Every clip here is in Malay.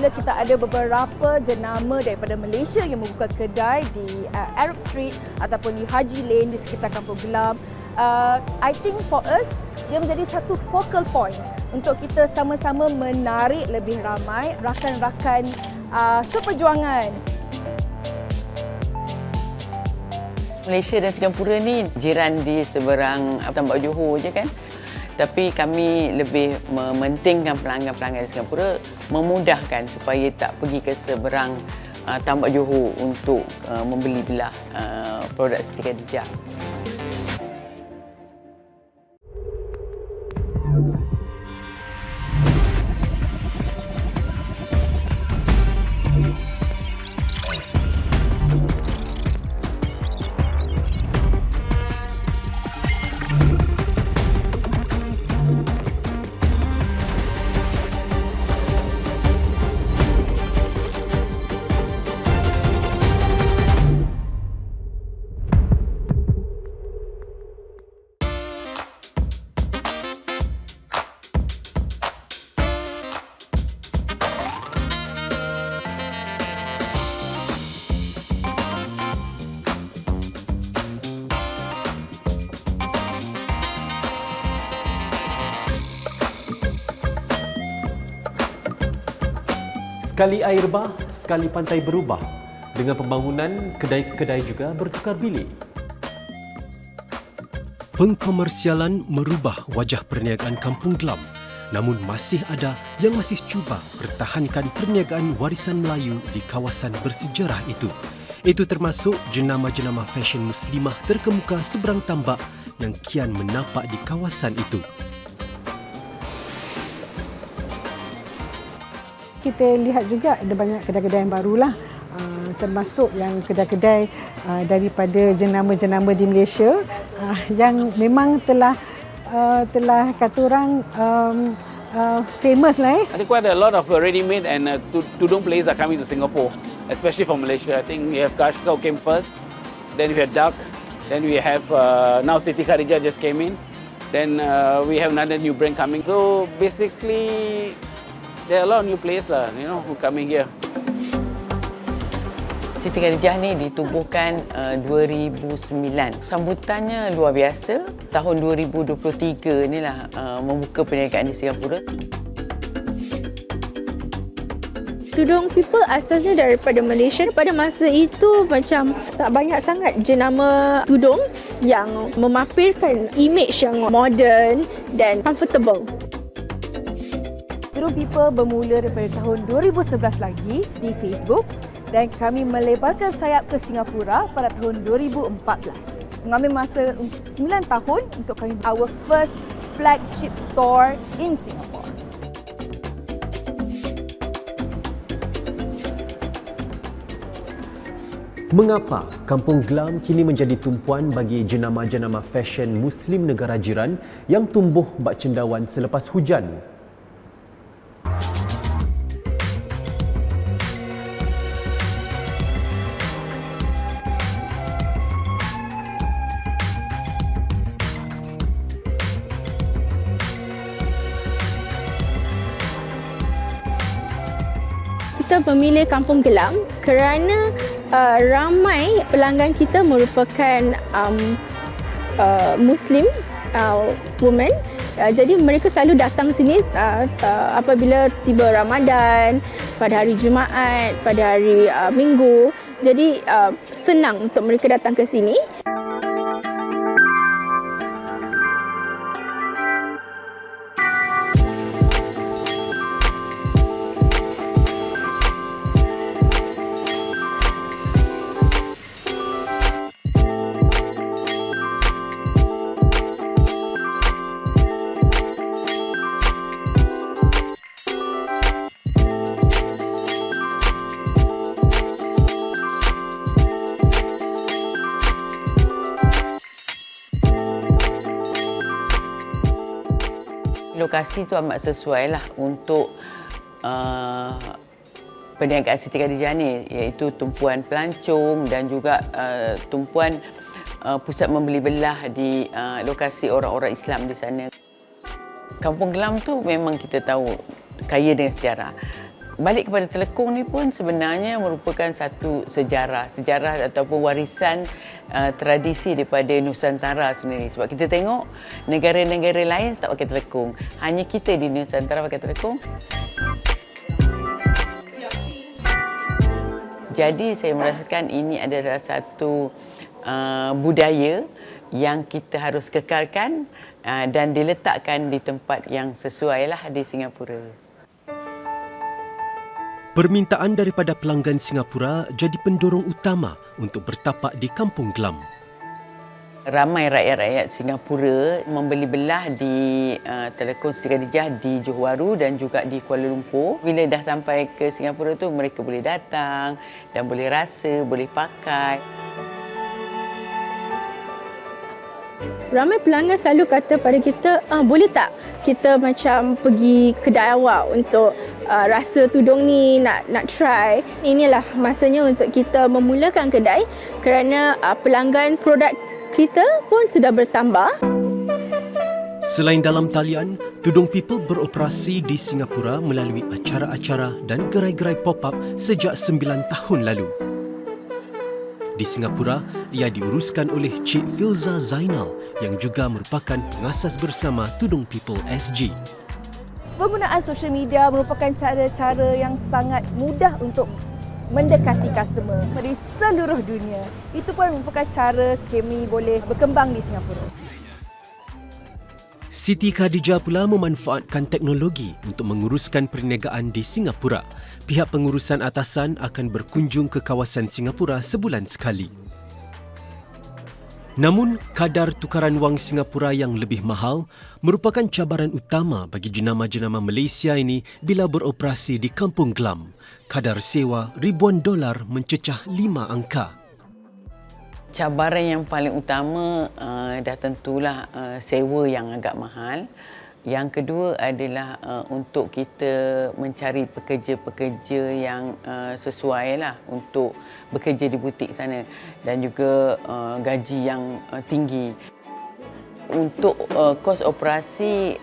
apabila kita ada beberapa jenama daripada Malaysia yang membuka kedai di Arab Street ataupun di Haji Lane di sekitar Kampung Glam, I think for us, dia menjadi satu focal point untuk kita sama-sama menarik lebih ramai rakan-rakan seperjuangan. Malaysia dan Singapura ni jiran di seberang Tambak Johor je kan. Tapi kami lebih mementingkan pelanggan-pelanggan di Singapura, memudahkan supaya tak pergi ke seberang Tambak Johor untuk membeli belah produk Siti Khadijah. Sekali air bah, sekali pantai berubah. Dengan pembangunan, kedai-kedai juga bertukar bilik. Pengkomersialan merubah wajah perniagaan Kampung Glam. Namun masih ada yang masih cuba pertahankan perniagaan warisan Melayu di kawasan bersejarah itu. Itu termasuk jenama-jenama fashion muslimah terkemuka seberang tambak yang kian menapak di kawasan itu. Kita lihat juga ada banyak kedai-kedai yang barulah, termasuk yang kedai-kedai daripada jenama-jenama di Malaysia yang memang telah kata orang famous lah. I think quite a lot of ready-made and tudung place are coming to Singapore, especially from Malaysia. I think we have Kashkau came first, then we had Duck, then we have now Siti Khadijah just came in, then we have another new brand coming. So basically, there are a lot of new players lah, who coming here. Siti Khadijah ni ditubuhkan 2009. Sambutannya luar biasa. Tahun 2023 ni lah membuka perniagaan di Singapura. Tudung people asalnya daripada Malaysia. Pada masa itu macam tak banyak sangat jenama tudung yang memampirkan image yang modern dan comfortable. Tudung People bermula daripada tahun 2011 lagi di Facebook dan kami melebarkan sayap ke Singapura pada tahun 2014. Mengambil masa 9 tahun untuk kami our first flagship store in Singapore. Mengapa Kampung Glam kini menjadi tumpuan bagi jenama-jenama fashion Muslim negara jiran yang tumbuh bak cendawan selepas hujan? Kita memilih Kampung Glam kerana ramai pelanggan kita merupakan Muslim women. Jadi mereka selalu datang sini apabila tiba Ramadan, pada hari Jumaat, pada hari Minggu. Jadi senang untuk mereka datang ke sini. Lokasi tu amat sesuai lah untuk perniagaan Siti Khadijah ni, iaitu tumpuan pelancong dan juga tumpuan pusat membeli belah di lokasi orang-orang Islam di sana. Kampung Glam tu memang kita tahu kaya dengan sejarah. Balik kepada telekung ni pun sebenarnya merupakan satu sejarah ataupun warisan tradisi daripada Nusantara sendiri. Sebab kita tengok negara-negara lain tak pakai telekung. Hanya kita di Nusantara pakai telekung. Jadi saya merasakan ini adalah satu budaya yang kita harus kekalkan dan diletakkan di tempat yang sesuai lah di Singapura. Permintaan daripada pelanggan Singapura jadi pendorong utama untuk bertapak di Kampung Glam. Ramai rakyat-rakyat Singapura membeli belah di telekung Siti Khadijah di Johor Bahru dan juga di Kuala Lumpur. Bila dah sampai ke Singapura tu, mereka boleh datang dan boleh rasa, boleh pakai. Ramai pelanggan selalu kata pada kita, boleh tak kita macam pergi kedai awak untuk rasa tudung ni, nak try. Inilah masanya untuk kita memulakan kedai kerana pelanggan produk kita pun sudah bertambah. Selain dalam talian, Tudung People beroperasi di Singapura melalui acara-acara dan gerai-gerai pop-up sejak 9 tahun lalu. Di Singapura, ia diuruskan oleh Cik Filza Zainal yang juga merupakan pengasas bersama Tudung People SG. Penggunaan sosial media merupakan cara-cara yang sangat mudah untuk mendekati customer dari seluruh dunia. Itu pun merupakan cara kami boleh berkembang di Singapura. Siti Khadijah pula memanfaatkan teknologi untuk menguruskan perniagaan di Singapura. Pihak pengurusan atasan akan berkunjung ke kawasan Singapura sebulan sekali. Namun, kadar tukaran wang Singapura yang lebih mahal merupakan cabaran utama bagi jenama-jenama Malaysia ini bila beroperasi di Kampung Glam. Kadar sewa ribuan dolar mencecah 5 angka. Cabaran yang paling utama dah tentulah sewa yang agak mahal. Yang kedua adalah untuk kita mencari pekerja-pekerja yang sesuai lah untuk bekerja di butik sana dan juga gaji yang tinggi. Untuk kos operasi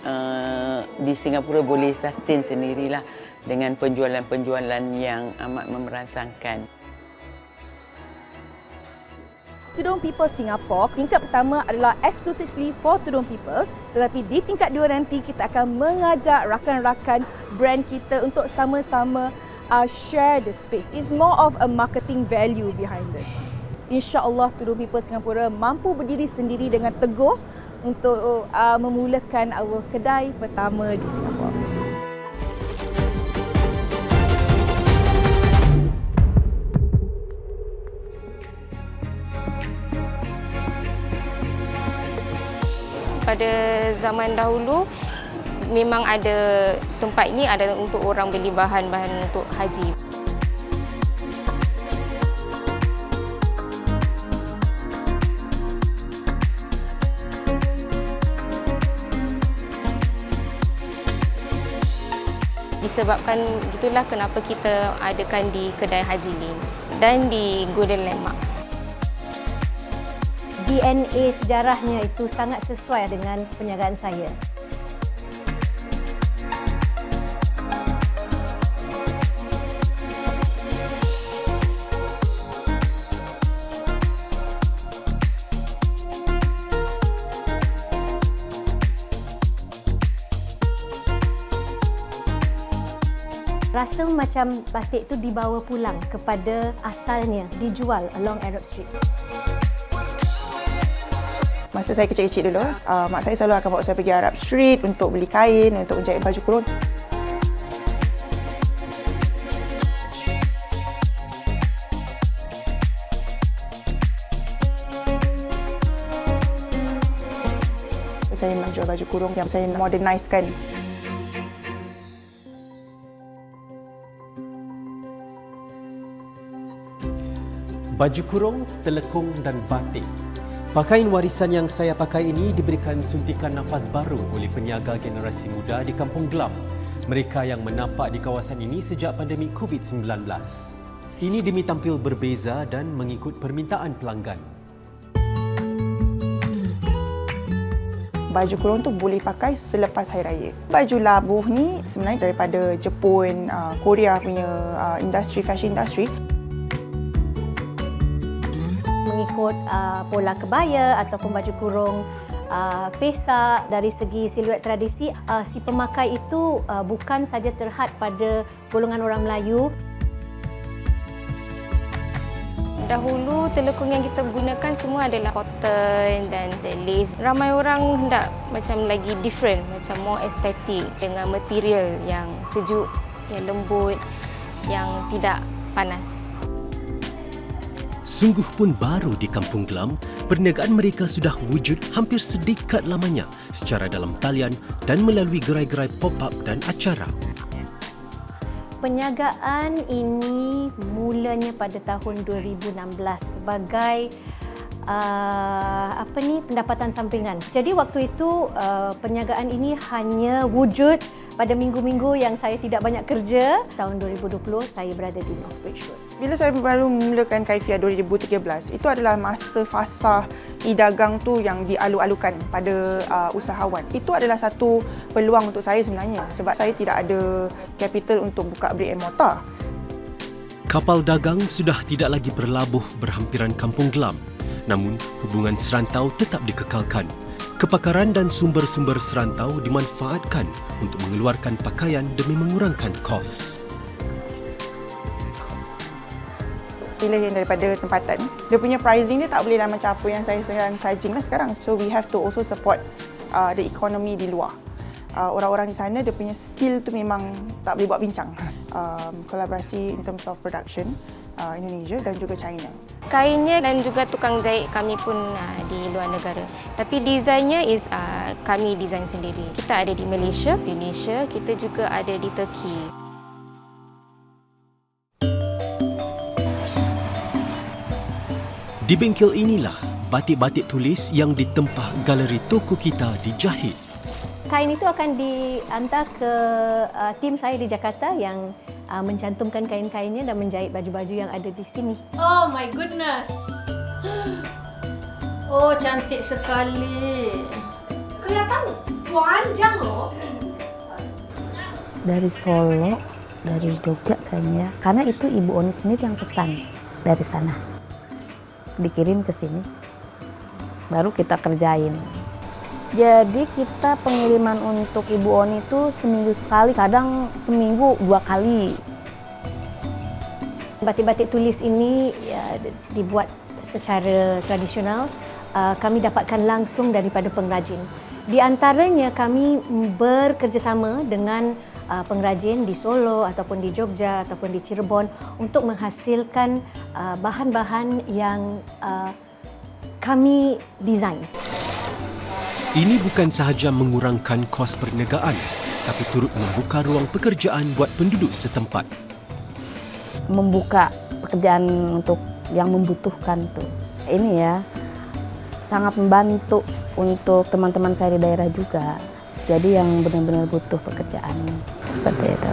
di Singapura boleh sustain sendirilah dengan penjualan-penjualan yang amat memeransangkan. Tudung People Singapore, tingkat pertama adalah exclusively for Tudung People, tetapi di tingkat 2 nanti kita akan mengajak rakan-rakan brand kita untuk sama-sama share the space. It's more of a marketing value behind it. InsyaAllah Tudung People Singapura mampu berdiri sendiri dengan teguh untuk memulakan our kedai pertama di Singapura. Pada zaman dahulu memang ada tempat ini ada untuk orang beli bahan-bahan untuk haji. Disebabkan itulah kenapa kita adakan di kedai haji ini dan di Golden Landmark. DNA sejarahnya itu sangat sesuai dengan perniagaan saya. Rasa macam batik itu dibawa pulang kepada asalnya, dijual along Arab Street. Masa saya kecil-kecil dulu, mak saya selalu akan bawa saya pergi Arab Street untuk beli kain, untuk menjahit baju kurung. Saya memang jual baju kurung yang saya modernisekan. Baju kurung, telekung dan batik. Pakaian warisan yang saya pakai ini diberikan suntikan nafas baru oleh peniaga generasi muda di Kampung Glam. Mereka yang menapak di kawasan ini sejak pandemik COVID-19. Ini demi tampil berbeza dan mengikut permintaan pelanggan. baju kurung tu boleh pakai selepas Hari Raya. Baju labuh ni sebenarnya daripada Jepun, Korea punya fashion industry. Mengikut pola kebaya ataupun baju kurung pesak, dari segi siluet tradisi, si pemakai itu bukan saja terhad pada golongan orang Melayu. Dahulu telekung yang kita gunakan semua adalah cotton dan lace. Ramai orang hendak macam lagi different, macam more estetik dengan material yang sejuk, yang lembut, yang tidak panas. Sungguh pun baru di Kampung Glam, perniagaan mereka sudah wujud hampir sedekad lamanya secara dalam talian dan melalui gerai-gerai pop-up dan acara. Perniagaan ini mulanya pada tahun 2016 sebagai pendapatan sampingan. Jadi waktu itu perniagaan ini hanya wujud pada minggu-minggu yang saya tidak banyak kerja. Tahun 2020 saya berada di North Bridge Road. Bila saya baru memulakan Kaifia 2013, itu adalah masa fasa e-dagang tu yang dialu-alukan pada usahawan. Itu adalah satu peluang untuk saya sebenarnya sebab saya tidak ada capital untuk buka brick and mortar. Kapal dagang sudah tidak lagi berlabuh berhampiran Kampung Glam. Namun, hubungan serantau tetap dikekalkan. Kepakaran dan sumber-sumber serantau dimanfaatkan untuk mengeluarkan pakaian demi mengurangkan kos. Bila yang daripada tempatan, dia punya pricing dia tak boleh lah macam apa yang saya sedang charging lah sekarang. So we have to also support the economy di luar. Orang-orang di sana dia punya skill tu memang tak boleh buat bincang. Kolaborasi in terms of production Indonesia dan juga China. Kainnya dan juga tukang jahit kami pun di luar negara. Tapi desainnya kami desain sendiri. Kita ada di Malaysia, Indonesia, kita juga ada di Turki. Di bengkel inilah batik-batik tulis yang ditempah galeri toko kita dijahit. Kain itu akan dihantar ke tim saya di Jakarta yang mencantumkan kain-kainnya dan menjahit baju-baju yang ada di sini. Oh my goodness. Oh, cantik sekali. Kelihatan panjang loh. Dari Solo, dari Jogja kayaknya ya. Karena itu Ibu Oni sendiri yang pesan dari sana. Dikirim ke sini. Baru kita kerjain. Jadi kita pengiriman untuk Ibu Oni itu seminggu sekali, kadang seminggu 2 kali. Batik-batik tulis ini ya, dibuat secara tradisional. Kami dapatkan langsung daripada pengrajin. Di antaranya kami bekerjasama dengan pengrajin di Solo ataupun di Jogja ataupun di Cirebon untuk menghasilkan bahan-bahan yang kami desain. Ini bukan sahaja mengurangkan kos perniagaan, tapi turut membuka ruang pekerjaan buat penduduk setempat. Membuka pekerjaan untuk yang membutuhkan tuh. Ini ya sangat membantu untuk teman-teman saya di daerah juga. Jadi yang benar-benar butuh pekerjaan seperti itu.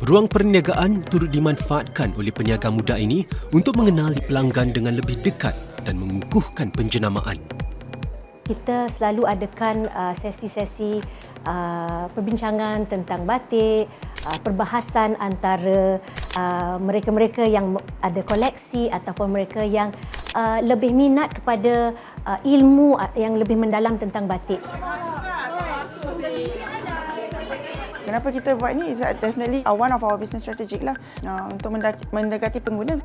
Ruang perniagaan turut dimanfaatkan oleh peniaga muda ini untuk mengenali pelanggan dengan lebih dekat dan mengukuhkan penjenamaan. Kita selalu adakan sesi-sesi perbincangan tentang batik, perbahasan antara mereka-mereka yang ada koleksi ataupun mereka yang lebih minat kepada ilmu yang lebih mendalam tentang batik. Kenapa kita buat ni? Definitely one of our business strategy lah untuk mendekati pengguna.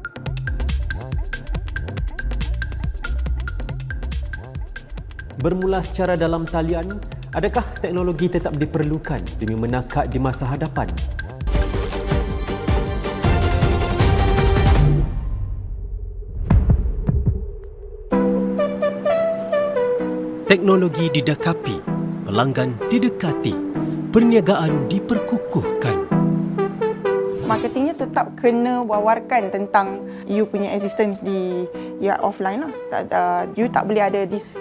Bermula secara dalam talian, adakah teknologi tetap diperlukan demi menakak di masa hadapan? Teknologi didekapi, pelanggan didekati, perniagaan diperkukuhkan. Marketingnya tetap kena wawarkan tentang you punya existence di offline lah. You tak boleh ada this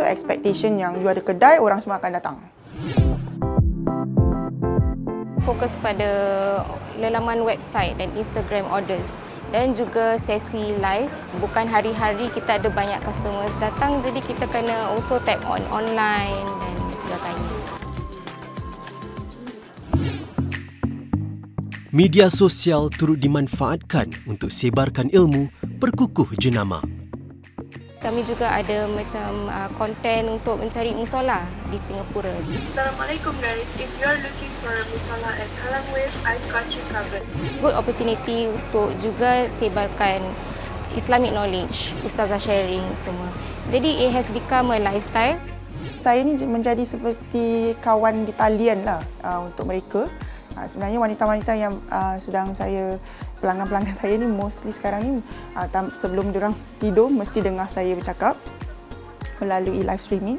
expectation yang you ada kedai, orang semua akan datang. fokus pada lelaman website dan Instagram orders dan juga sesi live. Bukan hari-hari kita ada banyak customers datang, jadi kita kena also tap on online dan sebagainya. Media sosial turut dimanfaatkan untuk sebarkan ilmu perkukuh jenama. Kami juga ada macam konten untuk mencari musola di Singapura. Assalamualaikum guys. If you are looking for a musola at Kallang Wave, I've got you covered. Good opportunity untuk juga sebarkan Islamic knowledge, ustazah sharing semua. Jadi it has become a lifestyle. Saya ni menjadi seperti kawan di talian lah untuk mereka. Sebenarnya wanita-wanita yang sedang saya pelanggan-pelanggan saya ni mostly sekarang ni sebelum diorang tidur mesti dengar saya bercakap melalui live streaming.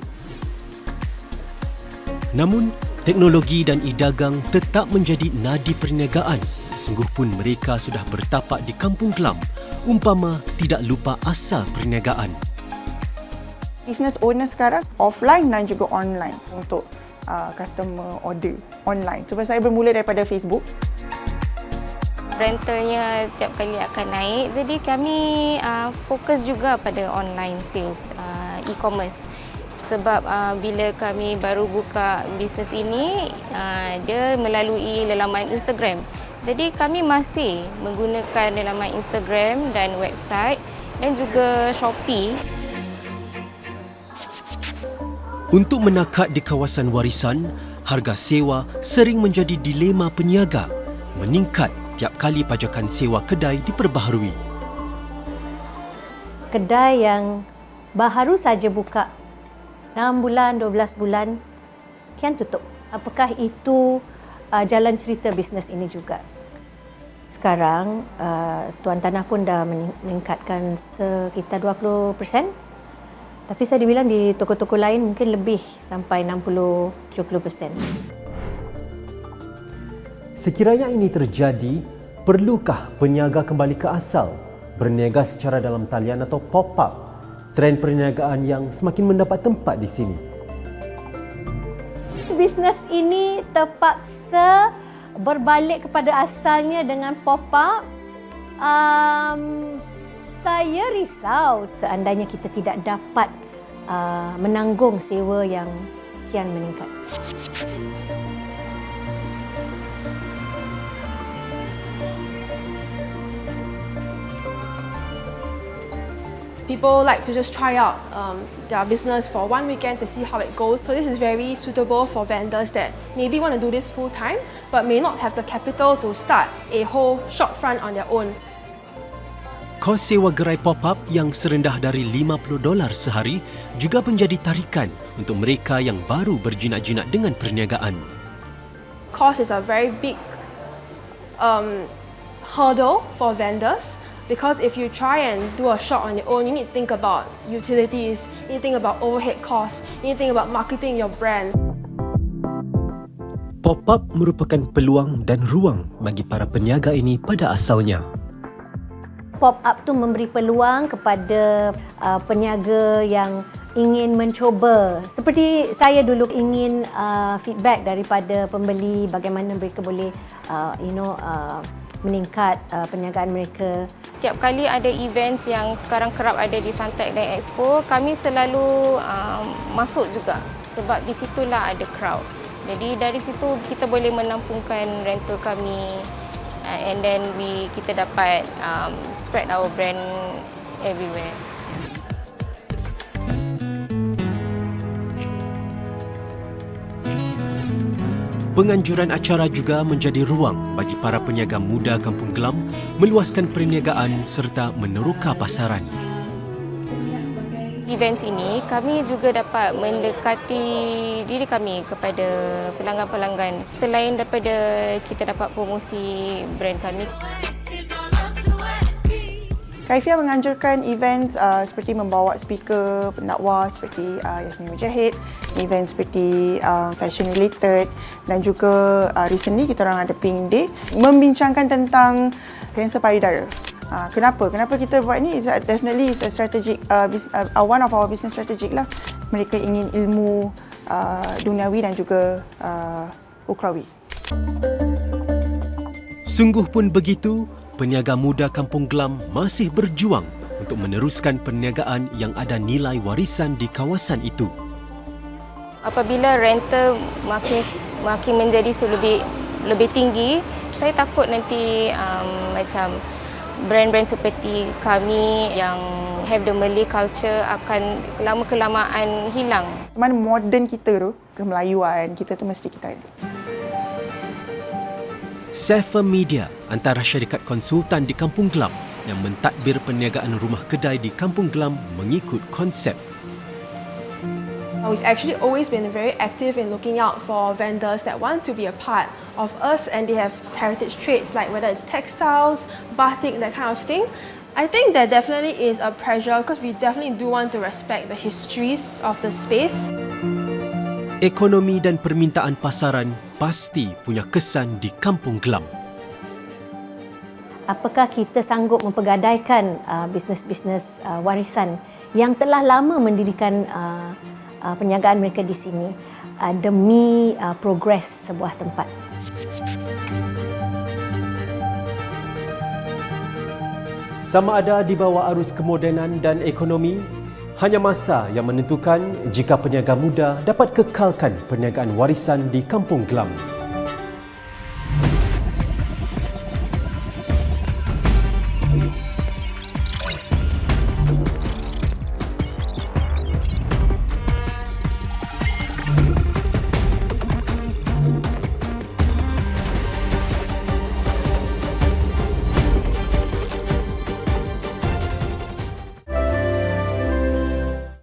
Namun, teknologi dan e-dagang tetap menjadi nadi perniagaan. Sungguh pun mereka sudah bertapak di Kampung Glam, umpama tidak lupa asal perniagaan. Business owner sekarang offline dan juga online untuk customer order online. Sebab saya bermula daripada Facebook. Rentalnya tiap kali akan naik, jadi kami fokus juga pada online sales, e-commerce. Sebab bila kami baru buka bisnes ini, dia melalui lelaman Instagram. Jadi kami masih menggunakan lelaman Instagram dan website dan juga Shopee. Untuk menakat di kawasan warisan, harga sewa sering menjadi dilema peniaga, meningkat tiap kali pajakan sewa kedai diperbaharui. Kedai yang baru saja buka 6 bulan, 12 bulan, kian tutup. Apakah itu jalan cerita bisnes ini juga? Sekarang, tuan tanah pun dah meningkatkan sekitar 20%. Tapi saya dibilang di toko-toko lain mungkin lebih sampai 60-70%. Sekiranya ini terjadi, perlukah peniaga kembali ke asal, berniaga secara dalam talian atau pop-up? Trend perniagaan yang semakin mendapat tempat di sini. Bisnes ini terpaksa berbalik kepada asalnya dengan pop-up. Saya risau seandainya kita tidak dapat menanggung sewa yang kian meningkat. People like to just try out their business for one weekend to see how it goes. So this is very suitable for vendors that maybe want to do this full time but may not have the capital to start a whole shop front on their own. Kos sewa gerai pop-up yang serendah dari $50 sehari juga menjadi tarikan untuk mereka yang baru berjinak-jinak dengan perniagaan. Cost is a very big hurdle for vendors. Because if you try and do a shop on your own, you need to think about utilities, you need to think about overhead costs, you need to think about marketing your brand. Pop-up merupakan peluang dan ruang bagi para peniaga ini pada asalnya. Pop-up tu memberi peluang kepada peniaga yang ingin mencuba. Seperti saya dulu ingin feedback daripada pembeli bagaimana mereka boleh meningkat perniagaan mereka. Tiap kali ada events yang sekarang kerap ada di Suntec dan Expo, kami selalu masuk juga sebab di situlah ada crowd. Jadi dari situ kita boleh menampungkan rental kami and then kita dapat spread our brand everywhere. Penganjuran acara juga menjadi ruang bagi para peniaga muda Kampung Glam meluaskan perniagaan serta meneroka pasaran. Events ini kami juga dapat mendekati diri kami kepada pelanggan-pelanggan selain daripada kita dapat promosi brand kami. Kaifia menganjurkan events seperti membawa speaker pendakwah seperti Yasmin Mujahid, event seperti fashion related dan juga recently kita orang ada Pink Day membincangkan tentang kanser payudara. Kenapa kita buat ni? Definitely it's a strategic one of our business strategic lah. Mereka ingin ilmu duniawi dan juga ukrawi. Sungguh pun begitu, peniaga muda Kampung Glam masih berjuang untuk meneruskan perniagaan yang ada nilai warisan di kawasan itu. Apabila rental makin menjadi lebih tinggi, saya takut nanti macam brand-brand seperti kami yang have the Malay culture akan lama-kelamaan hilang. Mana moden kita tu, kemelayuan kita tu mesti kita ada. Safa Media, antara syarikat konsultan di Kampung Glam yang mentadbir perniagaan rumah kedai di Kampung Glam mengikut konsep. We've actually always been very active in looking out for vendors that want to be a part of us and they have heritage traits like whether it's textiles, batik, that kind of thing. I think there definitely is a pressure because we definitely do want to respect the histories of the space. Ekonomi dan permintaan pasaran pasti punya kesan di Kampung Glam. Apakah kita sanggup mempergadaikan bisnes-bisnes warisan yang telah lama mendirikan perniagaan mereka di sini demi progres sebuah tempat. Sama ada di bawah arus kemodenan dan ekonomi, hanya masa yang menentukan jika peniaga muda dapat kekalkan perniagaan warisan di Kampung Glam.